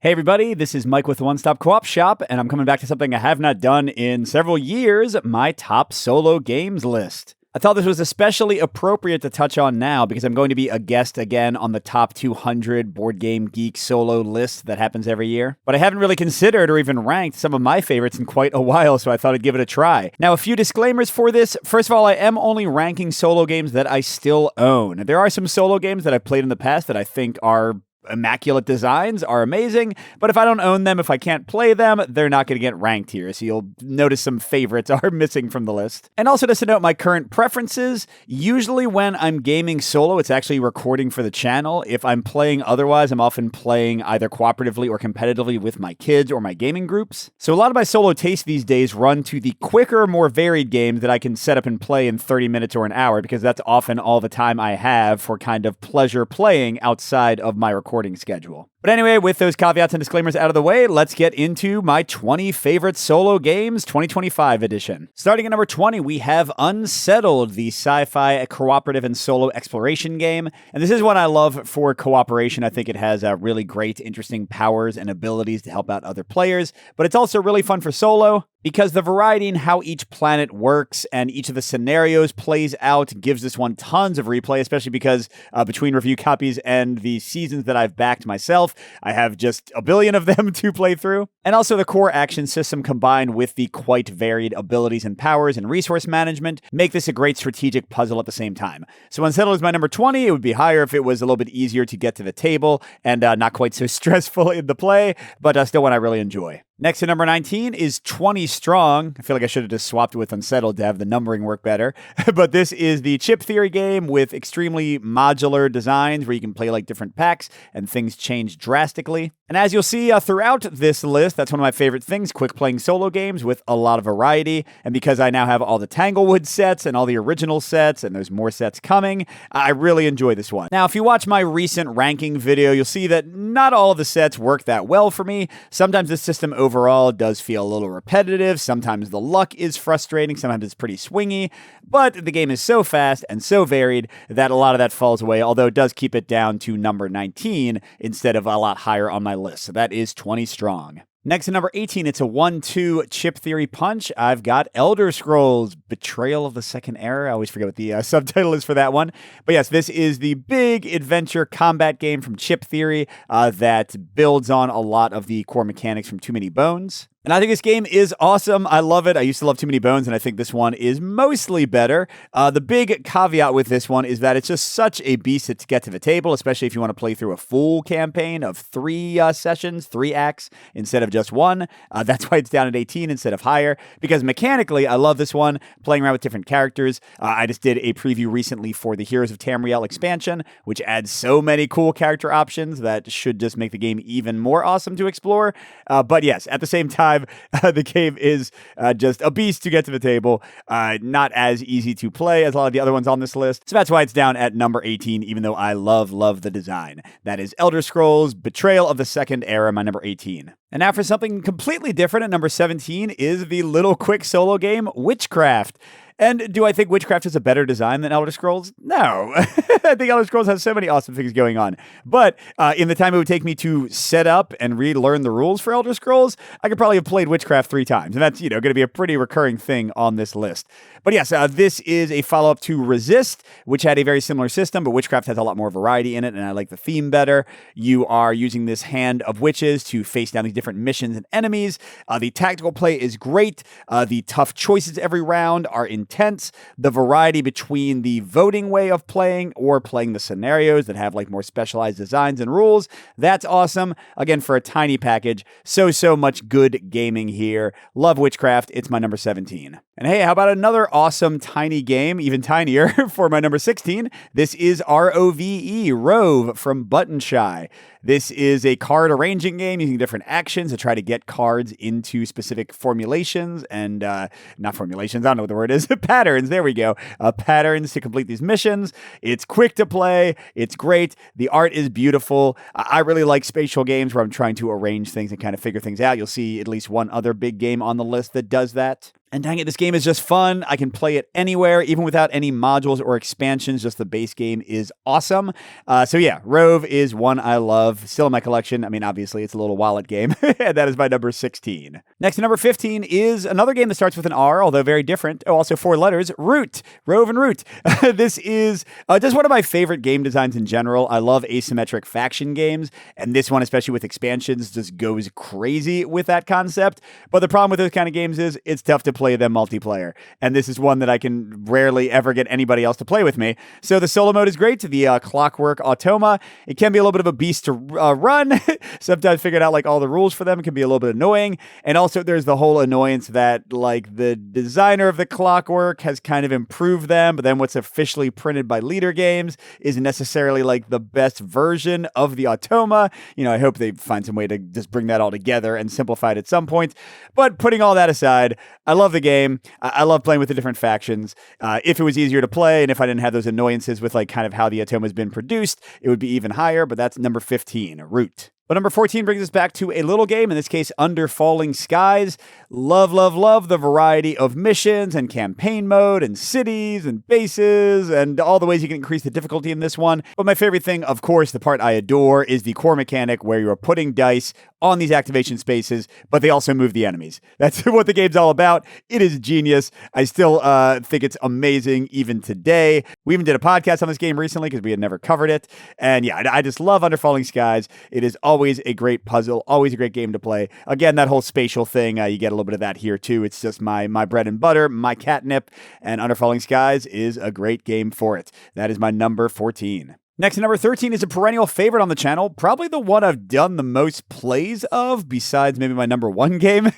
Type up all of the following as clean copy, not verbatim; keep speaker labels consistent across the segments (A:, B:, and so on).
A: Hey everybody, this is Mike with the One Stop Co-op Shop, and I'm coming back to something I have not done in several years, my top solo games list. I thought this was especially appropriate to touch on now because I'm going to be a guest again on the top 200 Board Game Geek solo list that happens every year. But I haven't really considered or even ranked some of my favorites in quite a while, so I thought I'd give it a try. Now, a few disclaimers for this. First of all, I am only ranking solo games that I still own. There are some solo games that I've played in the past that I think are immaculate designs, are amazing, but if I don't own them, if I can't play them, they're not going to get ranked here, so you'll notice some favorites are missing from the list. And also just to note my current preferences, usually when I'm gaming solo, it's actually recording for the channel. If I'm playing otherwise, I'm often playing either cooperatively or competitively with my kids or my gaming groups. So a lot of my solo tastes these days run to the quicker, more varied games that I can set up and play in 30 minutes or an hour, because that's often all the time I have for kind of pleasure playing outside of my recording schedule. But anyway, with those caveats and disclaimers out of the way, let's get into my 20 favorite solo games 2025 edition. Starting at number 20, we have Unsettled, the sci-fi cooperative and solo exploration game. And this is one I love for cooperation. I think it has really great, interesting powers and abilities to help out other players, but it's also really fun for solo because the variety in how each planet works and each of the scenarios plays out gives this one tons of replay, especially because between review copies and the seasons that I've backed myself, I have just a billion of them to play through. And also the core action system combined with the quite varied abilities and powers and resource management make this a great strategic puzzle at the same time. So Unsettled is my number 20. It would be higher if it was a little bit easier to get to the table and not quite so stressful in the play, but still one I really enjoy. Next to number 19 is 20 Strong. I feel like I should have just swapped it with Unsettled to have the numbering work better. But this is the chip theory game with extremely modular designs where you can play like different packs and things change drastically. And as you'll see throughout this list, that's one of my favorite things, quick playing solo games with a lot of variety. And because I now have all the Tanglewood sets and all the original sets, and there's more sets coming, I really enjoy this one. Now, if you watch my recent ranking video, you'll see that not all of the sets work that well for me. Sometimes the system overall does feel a little repetitive. Sometimes the luck is frustrating. Sometimes it's pretty swingy. But the game is so fast and so varied that a lot of that falls away, although it does keep it down to number 19 instead of a lot higher on my list. So that is 20 Strong. Next to number 18, it's a 1-2 chip theory punch. I've got Elder Scrolls Betrayal of the Second Era. I always forget what the subtitle is for that one. But yes, this is the big adventure combat game from Chip Theory that builds on a lot of the core mechanics from Too Many Bones. And I think this game is awesome. I love it. I used to love Too Many Bones, and I think this one is mostly better. The big caveat with this one is that it's just such a beast to get to the table, especially if you want to play through a full campaign of 3 sessions, 3 acts, instead of just one. That's why it's down at 18 instead of higher, because mechanically, I love this one, playing around with different characters. I just did a preview recently for the Heroes of Tamriel expansion, which adds so many cool character options that should just make the game even more awesome to explore. But yes, at the same time, the game is just a beast to get to the table. Not as easy to play as a lot of the other ones on this list. So that's why it's down at number 18, even though I love the design. That is Elder Scrolls Betrayal of the Second Era, my number 18. And now for something completely different at number 17 is the little quick solo game Witchcraft. And do I think Witchcraft is a better design than Elder Scrolls? No. I think Elder Scrolls has so many awesome things going on. But in the time it would take me to set up and relearn the rules for Elder Scrolls, I could probably have played Witchcraft 3 times. And that's, going to be a pretty recurring thing on this list. But yes, this is a follow-up to Resist, which had a very similar system, but Witchcraft has a lot more variety in it, and I like the theme better. You are using this hand of witches to face down these different missions and enemies. The tactical play is great. The tough choices every round are intense. The variety between the voting way of playing or playing the scenarios that have like more specialized designs and rules, that's awesome. Again, for a tiny package, so much good gaming here. Love Witchcraft. It's my number 17. And hey, how about another awesome tiny game, even tinier, for my number 16? This is ROVE from Button Shy. This is a card arranging game using different actions to try to get cards into specific formulations and, not formulations, I don't know what the word is, patterns, there we go, patterns to complete these missions. It's quick to play, it's great, the art is beautiful. I really like spatial games where I'm trying to arrange things and kind of figure things out. You'll see at least one other big game on the list that does that. And dang it, this game is just fun. I can play it anywhere, even without any modules or expansions. Just the base game is awesome. So yeah, ROVE is one I love. Still in my collection. I mean, obviously, it's a little wallet game. And that is my number 16. Next to number 15 is another game that starts with an R, although very different. Oh, also 4 letters, Root. ROVE and Root. This is just one of my favorite game designs in general. I love asymmetric faction games, and this one, especially with expansions, just goes crazy with that concept. But the problem with those kind of games is it's tough to play them multiplayer. And this is one that I can rarely ever get anybody else to play with me. So the solo mode is great. The Clockwork Automa, it can be a little bit of a beast to run. Sometimes figuring out like all the rules for them can be a little bit annoying. And also there's the whole annoyance that like the designer of the Clockwork has kind of improved them, but then what's officially printed by Leader Games isn't necessarily like the best version of the Automa. You know, I hope they find some way to just bring that all together and simplify it at some point. But putting all that aside, I love the game. I love playing with the different factions. If it was easier to play and if I didn't have those annoyances with like kind of how the Automa has been produced, it would be even higher, but that's number 15, Root. But number 14 brings us back to a little game, in this case, Under Falling Skies. Love, love, love the variety of missions and campaign mode and cities and bases and all the ways you can increase the difficulty in this one. But my favorite thing, of course, the part I adore, is the core mechanic where you're putting dice on these activation spaces, but they also move the enemies. That's what the game's all about. It is genius. I still think it's amazing even today. We even did a podcast on this game recently because we had never covered it. And yeah, I just love Under Falling Skies. It is always a great puzzle, always a great game to play. Again, that whole spatial thing, you get a little bit of that here too. It's just my bread and butter, my catnip, and Under Falling Skies is a great game for it. That is my number 14. Next, number 13 is a perennial favorite on the channel, probably the one I've done the most plays of, besides maybe my number 1 game,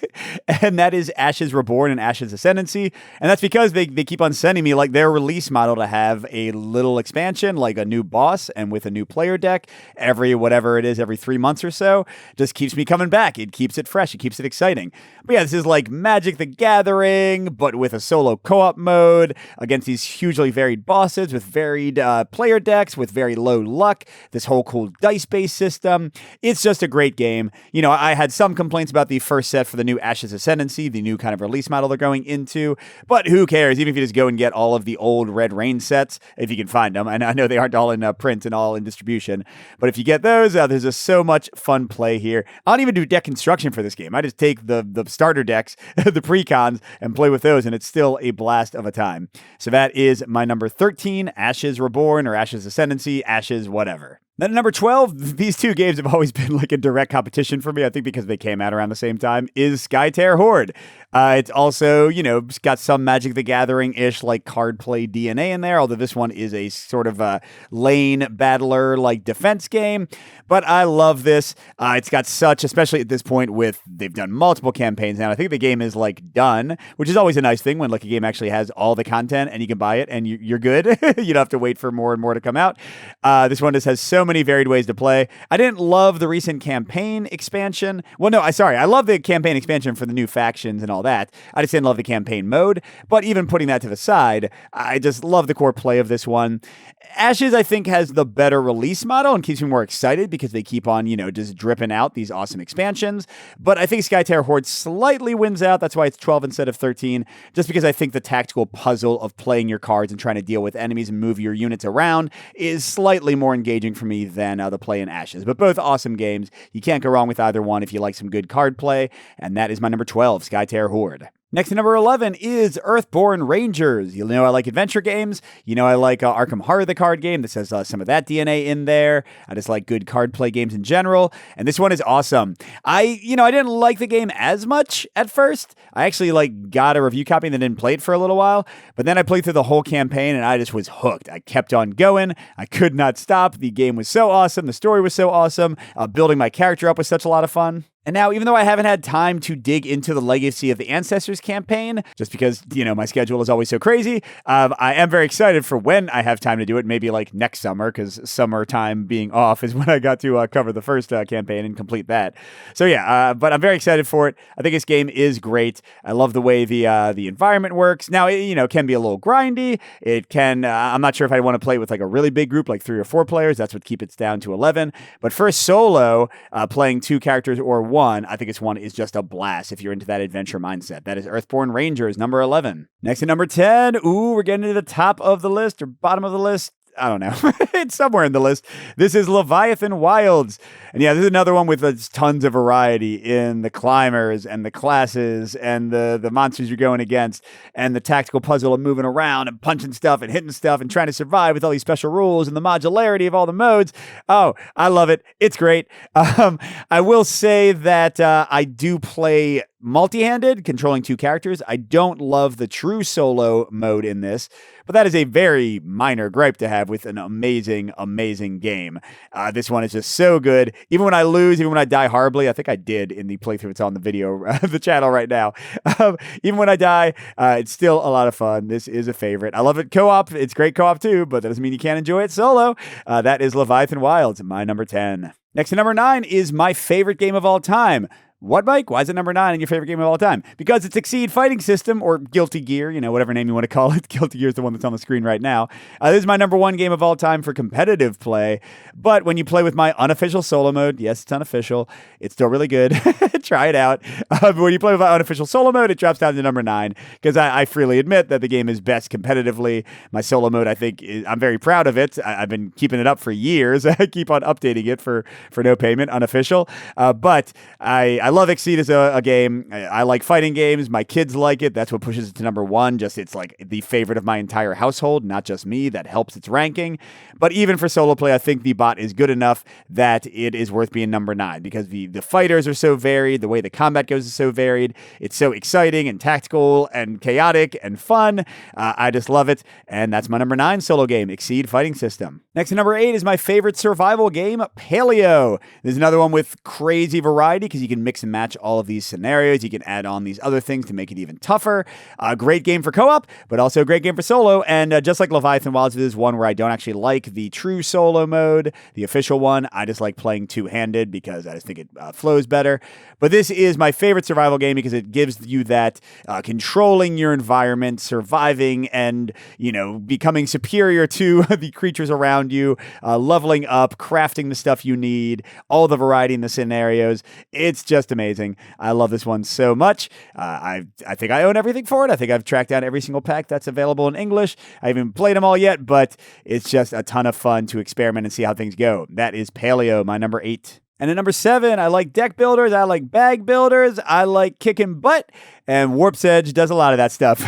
A: and that is Ashes Reborn and Ashes Ascendancy. And that's because they keep on sending me like their release model to have a little expansion, like a new boss and with a new player deck every 3 months or so. Just keeps me coming back. It keeps it fresh. It keeps it exciting. But yeah, this is like Magic the Gathering, but with a solo co-op mode against these hugely varied bosses with varied player decks, with very low luck, this whole cool dice-based system. It's just a great game. You know, I had some complaints about the first set for the new Ashes Ascendancy, the new kind of release model they're going into, but who cares? Even if you just go and get all of the old Red Rain sets, if you can find them. And I know they aren't all in print and all in distribution, but if you get those, there's just so much fun play here. I don't even do deck construction for this game. I just take the starter decks, the precons, and play with those, and it's still a blast of a time. So that is my number 13, Ashes Reborn or Ashes Ascendancy, Ashes, whatever. Then at number 12, these two games have always been like a direct competition for me, I think because they came out around the same time, is Skytear Horde. It's also, you know, got some Magic the Gathering-ish like card play DNA in there, although this one is a sort of a lane battler like defense game. But I love this. It's got such, especially at this point with, they've done multiple campaigns now. I think the game is like done, which is always a nice thing when like a game actually has all the content and you can buy it and you're good. You don't have to wait for more and more to come out. This one just has so many varied ways to play. I didn't love the recent campaign expansion. Well, no, I love the campaign expansion for the new factions and all that. I just didn't love the campaign mode. But even putting that to the side, I just love the core play of this one. Ashes, I think, has the better release model and keeps me more excited because they keep on, you know, just dripping out these awesome expansions. But I think Skytear Horde slightly wins out. That's why it's 12 instead of 13, just because I think the tactical puzzle of playing your cards and trying to deal with enemies and move your units around is slightly more engaging for me than the play in Ashes. But both awesome games. You can't go wrong with either one if you like some good card play. And that is my number 12, Skytear Horde. Next to number 11 is Earthborne Rangers. You know I like adventure games. You know I like Arkham Horror, the card game. This has some of that DNA in there. I just like good card play games in general. And this one is awesome. I didn't like the game as much at first. I actually got a review copy and then didn't play it for a little while. But then I played through the whole campaign and I just was hooked. I kept on going. I could not stop. The game was so awesome. The story was so awesome. Building my character up was such a lot of fun. And now, even though I haven't had time to dig into the Legacy of the Ancestors campaign, just because, my schedule is always so crazy, I am very excited for when I have time to do it, maybe next summer, because summertime being off is when I got to cover the first campaign and complete that. So yeah, but I'm very excited for it. I think this game is great. I love the way the environment works. Now, it can be a little grindy. It can, I'm not sure if I want to play with a really big group, 3 or 4 players. That's what keeps it down to 11. But for a solo, playing 2 characters or 1. I think this one is just a blast if you're into that adventure mindset. That is Earthborne Rangers, number 11. Next at number 10, we're getting to the top of the list or bottom of the list. I don't know. It's somewhere in the list. This is Leviathan Wilds. And yeah, this is another one with tons of variety in the climbers and the classes and the monsters you're going against and the tactical puzzle of moving around and punching stuff and hitting stuff and trying to survive with all these special rules and the modularity of all the modes. Oh, I love it. It's great. I will say that I do play multi-handed, controlling 2 characters. I don't love the true solo mode in this, but that is a very minor gripe to have with an amazing, amazing game. This one is just so good. Even when I lose, even when I die horribly, I think I did in the playthrough. It's on the video, the channel right now. Even when I die, it's still a lot of fun. This is a favorite. I love it co-op. It's great co-op too, but that doesn't mean you can't enjoy it solo. That is Leviathan Wilds, my number 10. Next to number 9 is my favorite game of all time. What, Mike? Why is it number 9 in your favorite game of all time? Because it's Exceed Fighting System, or Guilty Gear, whatever name you want to call it. Guilty Gear is the one that's on the screen right now. This is my number 1 game of all time for competitive play. But when you play with my unofficial solo mode, yes, it's unofficial. It's still really good. Try it out. But when you play with my unofficial solo mode, it drops down to number 9. Because I freely admit that the game is best competitively. My solo mode, I think, I'm very proud of it. I've been keeping it up for years. I keep on updating it for no payment, unofficial. But I love Exceed as a game. I like fighting games. My kids like it. That's what pushes it to number 1. Just it's like the favorite of my entire household, not just me. That helps its ranking. But even for solo play, I think the bot is good enough that it is worth being number 9 because the fighters are so varied. The way the combat goes is so varied. It's so exciting and tactical and chaotic and fun. I just love it. And that's my number 9 solo game, Exceed Fighting System. Next to number 8 is my favorite survival game, Paleo. There's another one with crazy variety because you can mix and match all of these scenarios. You can add on these other things to make it even tougher. A great game for co-op, but also a great game for solo. And just like Leviathan Wilds, this is one where I don't actually like the true solo mode, the official one. I just like playing two-handed because I just think it flows better. But this is my favorite survival game because it gives you that controlling your environment, surviving, and becoming superior to the creatures around you, leveling up, crafting the stuff you need, all the variety in the scenarios. It's just amazing. I love this one so much. I think I own everything for it. I think I've tracked down every single pack that's available in English. I haven't played them all yet, but it's just a ton of fun to experiment and see how things go. That is Paleo, my number 8. And at number 7, I like deck builders, I like bag builders, I like kicking butt, and Warp's Edge does a lot of that stuff.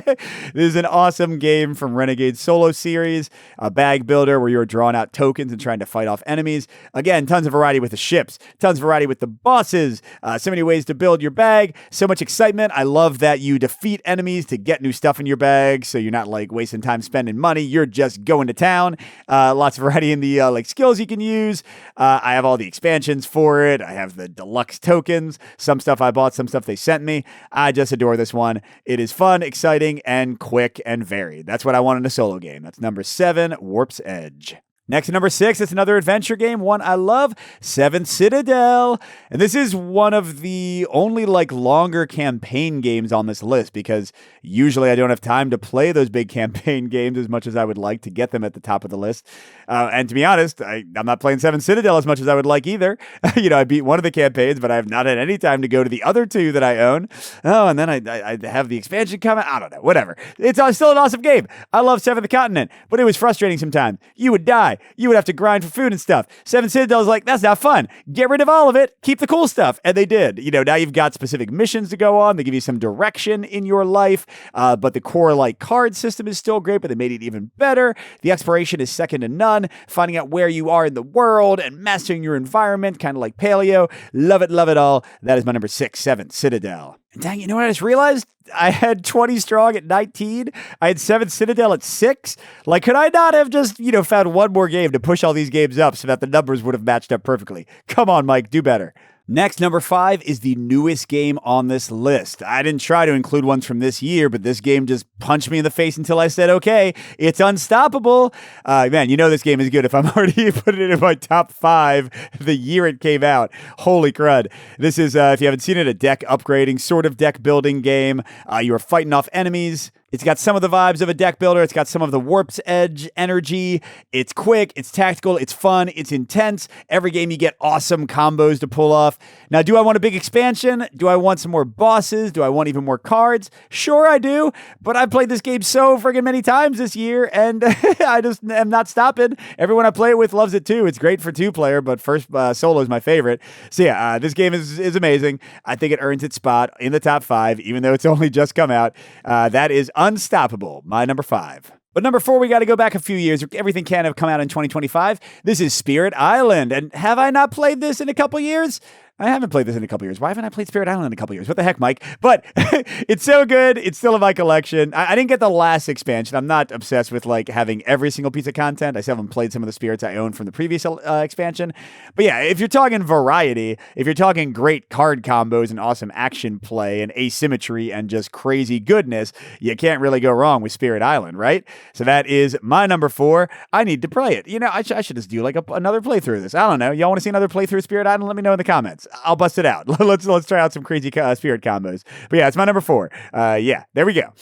A: This is an awesome game from Renegade Solo Series, a bag builder where you're drawing out tokens and trying to fight off enemies. Again, tons of variety with the ships, tons of variety with the bosses, so many ways to build your bag, so much excitement. I love that you defeat enemies to get new stuff in your bag, so you're not wasting time spending money, you're just going to town. Lots of variety in the skills you can use. I have all the expansions for it. I have the deluxe tokens, some stuff I bought, some stuff they sent me. I just adore this one. It is fun, exciting, and quick and varied. That's what I want in a solo game. That's number 7, Warp's Edge. Next to number 6, it's another adventure game, one I love, 7 Citadel. And this is one of the only longer campaign games on this list because usually I don't have time to play those big campaign games as much as I would like to get them at the top of the list. And to be honest, I'm not playing 7 Citadel as much as I would like either. I beat one of the campaigns, but I have not had any time to go to the other 2 that I own. Oh, and then I have the expansion coming. I don't know, whatever. It's still an awesome game. I love 7th Continent, but it was frustrating sometimes. You would die. You would have to grind for food and stuff. 7 Citadel is that's not fun. Get rid of all of it. Keep the cool stuff. And they did. Now you've got specific missions to go on. They give you some direction in your life. But the core card system is still great, but they made it even better. The exploration is second to none. Finding out where you are in the world and mastering your environment, kind of like Paleo. Love it all. That is my number 6, 7 Citadel. And dang, you know what I just realized? I had 20 strong at 19. I had 7 Citadel at 6. Could I not have just, found one more game to push all these games up so that the numbers would have matched up perfectly? Come on, Mike, do better. Next, number 5 is the newest game on this list. I didn't try to include ones from this year, but this game just punched me in the face until I said, okay, it's Unstoppable. Man, this game is good if I'm already putting it in my top 5 the year it came out. Holy crud. This is, if you haven't seen it, a deck upgrading, sort of deck building game. You are fighting off enemies, It's got some of the vibes of a deck builder. It's got some of the Warp's Edge energy. It's quick, it's tactical, it's fun, it's intense. Every game you get awesome combos to pull off. Now, do I want a big expansion? Do I want some more bosses? Do I want even more cards? Sure I do, but I've played this game so friggin' many times this year, and I just am not stopping. Everyone I play it with loves it too. It's great for two-player, but first solo is my favorite. So yeah, this game is amazing. I think it earns its spot in the top 5, even though it's only just come out. That is Unstoppable, my number 5. But number 4, we got to go back a few years. Everything can have come out in 2025. This is Spirit Island. And have I not played this in a couple years? I haven't played this in a couple years. Why haven't I played Spirit Island in a couple years? What the heck, Mike? But it's so good. It's still in my collection. I didn't get the last expansion. I'm not obsessed with like having every single piece of content. I still haven't played some of the spirits I own from the previous expansion. But yeah, if you're talking variety, if you're talking great card combos and awesome action play and asymmetry and just crazy goodness, you can't really go wrong with Spirit Island, right? So that is my number 4. I need to play it. You know, I should just do like another playthrough of this. I don't know. Y'all want to see another playthrough of Spirit Island? Let me know in the comments. I'll bust it out. Let's try out some crazy spirit combos. But yeah, it's my number 4. Yeah, there we go.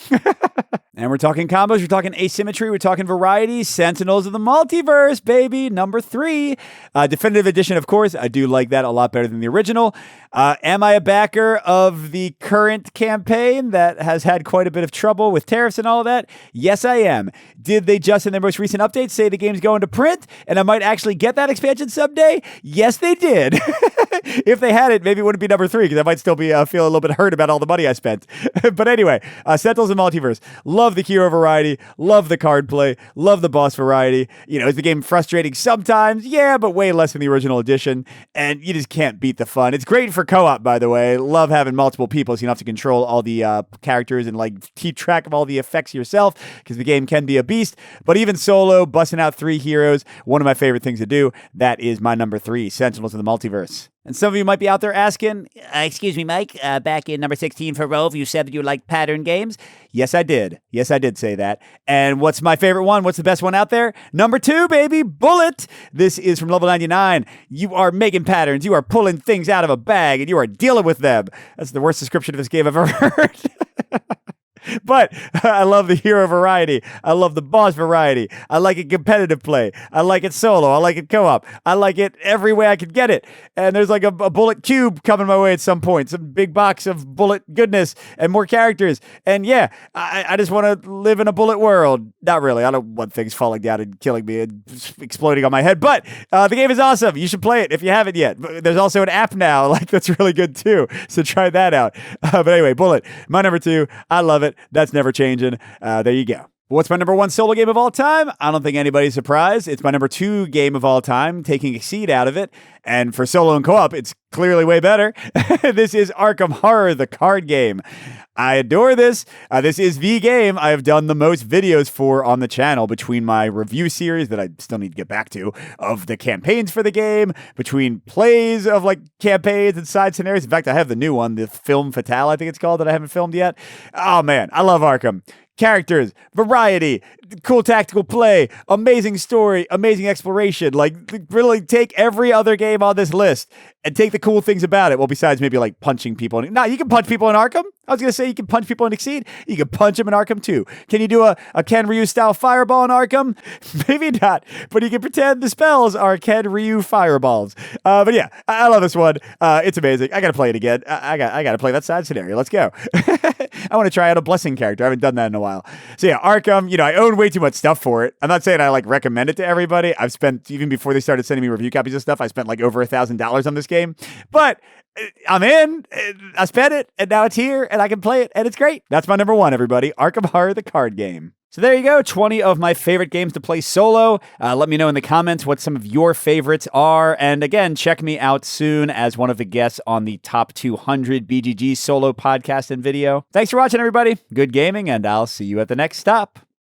A: And we're talking combos, we're talking asymmetry, we're talking variety. Sentinels of the Multiverse, baby. Number 3. Definitive edition, of course. I do like that a lot better than the original. Am I a backer of the current campaign that has had quite a bit of trouble with tariffs and all of that? Yes, I am. Did they just in their most recent update say the game's going to print and I might actually get that expansion someday? Yes, they did. If they had it, maybe it wouldn't be number 3 because I might still be feel a little bit hurt about all the money I spent. But anyway, Sentinels of the Multiverse. Love the hero variety. Love the card play. Love the boss variety. You know, is the game frustrating sometimes? Yeah, but way less than the original edition. And you just can't beat the fun. It's great for co-op, by the way. Love having multiple people so you don't have to control all the characters and like keep track of all the effects yourself because the game can be a beast. But even solo, busting out 3 heroes, one of my favorite things to do. That is my number 3, Sentinels of the Multiverse. And some of you might be out there asking, excuse me, Mike, back in number 16 for ROVE, you said that you liked pattern games. Yes, I did. Yes, I did say that. And what's my favorite one? What's the best one out there? Number 2, baby, Bullet. This is from level 99. You are making patterns. You are pulling things out of a bag, and you are dealing with them. That's the worst description of this game I've ever heard. But I love the hero variety. I love the boss variety. I like it competitive play. I like it solo. I like it co-op. I like it every way I could get it. And there's like a bullet cube coming my way at some point. Some big box of bullet goodness and more characters. And yeah, I just want to live in a bullet world. Not really. I don't want things falling down and killing me and exploding on my head. But the game is awesome. You should play it if you haven't yet. There's also an app now like that's really good too. So try that out. But anyway, Bullet, my number 2. I love it. That's never changing. There you go. What's my number 1 solo game of all time? I don't think anybody's surprised. It's my number 2 game of all time, taking Exceed out of it. And for solo and co-op, it's clearly way better. This is Arkham Horror, the card game. I adore this. This is the game I have done the most videos for on the channel between my review series that I still need to get back to, of the campaigns for the game, between plays of like campaigns and side scenarios. In fact, I have the new one, the Film Fatale, I think it's called, that I haven't filmed yet. Oh man, I love Arkham. Characters, variety, cool tactical play, amazing story, amazing exploration. Like, really take every other game on this list and take the cool things about it. Well, besides maybe like punching people. No, you can punch people in Arkham. I was going to say you can punch people in Exceed. You can punch them in Arkham too. Can you do a Ken Ryu style fireball in Arkham? Maybe not, but you can pretend the spells are Ken Ryu fireballs. But yeah, I love this one. It's amazing. I got to play it again. I got to play that side scenario. Let's go. I want to try out a blessing character. I haven't done that in a while. So yeah, Arkham, you know, I own way too much stuff for it. I'm not saying I like recommend it to everybody. I've spent, even before they started sending me review copies of stuff, I spent like over $1,000 on this game. But I'm in, I spent it, and now it's here, and I can play it, and it's great. That's my number 1, everybody. Arkham Horror, the card game. So there you go, 20 of my favorite games to play solo. Let me know in the comments what some of your favorites are. And again, check me out soon as one of the guests on the Top 200 BGG solo podcast and video. Thanks for watching, everybody. Good gaming, and I'll see you at the next stop.